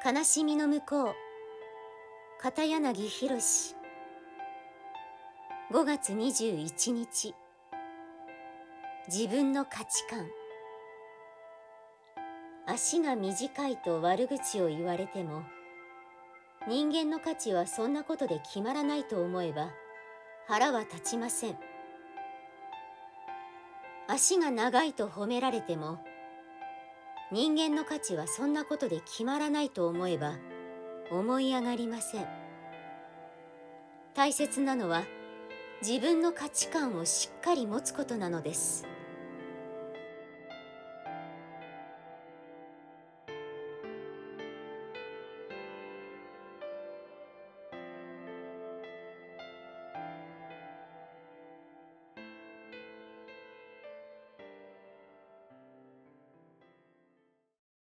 悲しみの向こう、片柳宏。5月21日。自分の価値観。足が短いと悪口を言われても、人間の価値はそんなことで決まらないと思えば腹は立ちません。足が長いと褒められても、人間の価値はそんなことで決まらないと思えば思い上がりません。大切なのは自分の価値観をしっかり持つことなのです。